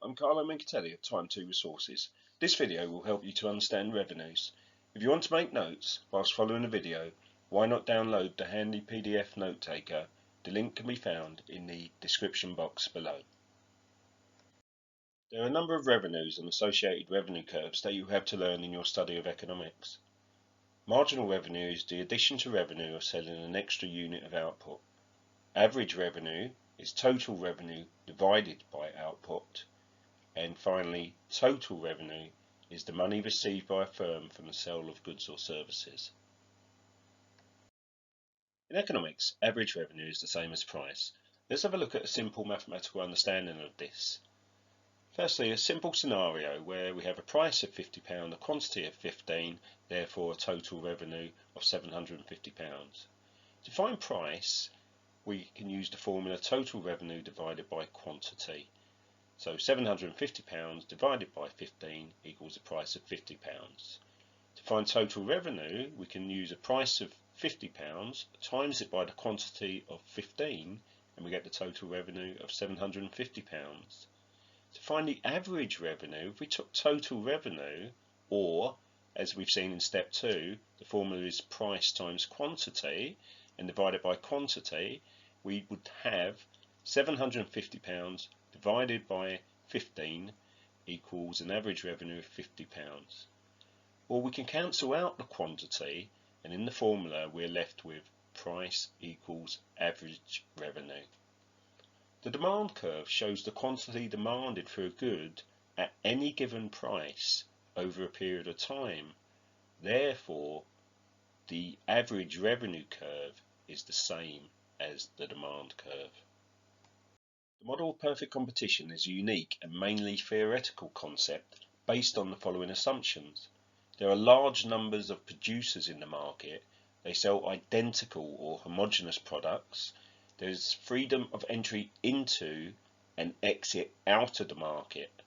I'm Carlo Mincatelli of Time 2 Resources. This video will help you to understand revenues. If you want to make notes whilst following the video, why not download the handy PDF note taker? The link can be found in the description box below. There are a number of revenues and associated revenue curves that you have to learn in your study of economics. Marginal revenue is the addition to revenue of selling an extra unit of output. Average revenue is total revenue divided by output. And finally, total revenue is the money received by a firm from the sale of goods or services. In economics, average revenue is the same as price. Let's have a look at a simple mathematical understanding of this. Firstly, a simple scenario where we have a price of £50, a quantity of 15, therefore a total revenue of £750. To find price, we can use the formula total revenue divided by quantity. So £750 divided by 15 equals a price of £50. To find total revenue, we can use a price of £50 times it by the quantity of 15 and we get the total revenue of £750. To find the average revenue, if we took total revenue, or as we've seen in step 2, the formula is price times quantity and divided by quantity, we would have £750 divided by 15 equals an average revenue of £50. Or we can cancel out the quantity and in the formula we're left with price equals average revenue. The demand curve shows the quantity demanded for a good at any given price over a period of time. Therefore, the average revenue curve is the same as the demand curve. The model of perfect competition is a unique and mainly theoretical concept based on the following assumptions. There are large numbers of producers in the market. They sell identical or homogeneous products. There is freedom of entry into and exit out of the market.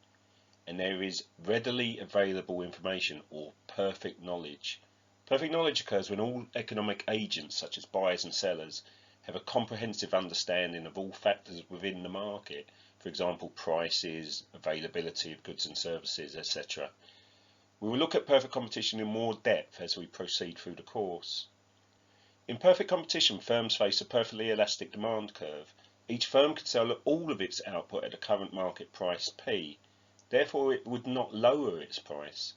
And there is readily available information or perfect knowledge. Perfect knowledge occurs when all economic agents such as buyers and sellers have a comprehensive understanding of all factors within the market, for example prices, availability of goods and services, etc. We will look at perfect competition in more depth as we proceed through the course. In perfect competition, firms face a perfectly elastic demand curve. Each firm could sell all of its output at the current market price P, therefore it would not lower its price.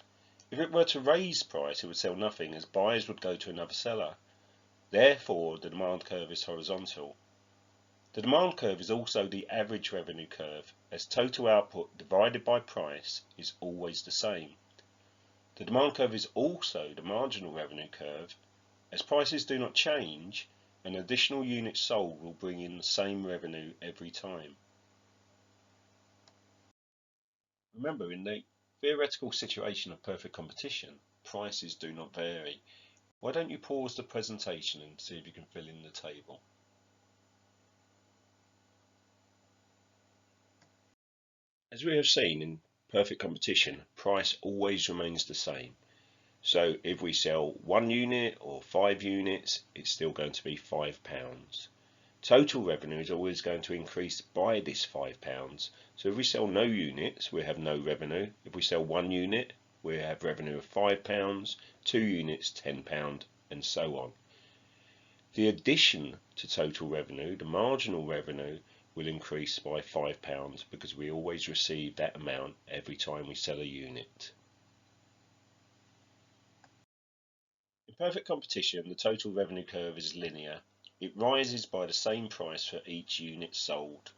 If it were to raise price, it would sell nothing as buyers would go to another seller. Therefore, the demand curve is horizontal. The demand curve is also the average revenue curve, as total output divided by price is always the same. The demand curve is also the marginal revenue curve, as prices do not change, and additional units sold will bring in the same revenue every time. Remember, in the theoretical situation of perfect competition, prices do not vary. Why don't you pause the presentation and see if you can fill in the table? As we have seen in perfect competition, price always remains the same. So if we sell 1 unit or 5 units, it's still going to be £5. Total revenue is always going to increase by this £5. So if we sell no units, we have no revenue. If we sell 1 unit, we have revenue of £5, 2 units £10, and so on. The addition to total revenue, the marginal revenue, will increase by £5 because we always receive that amount every time we sell a unit. In perfect competition, the total revenue curve is linear. It rises by the same price for each unit sold.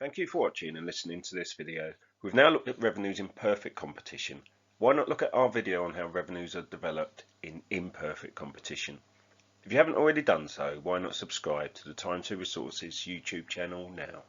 Thank you for watching and listening to this video. We've now looked at revenues in perfect competition. why not look at our video on how revenues are developed in imperfect competition? If you haven't already done so, why not subscribe to the Time to Resources YouTube channel now?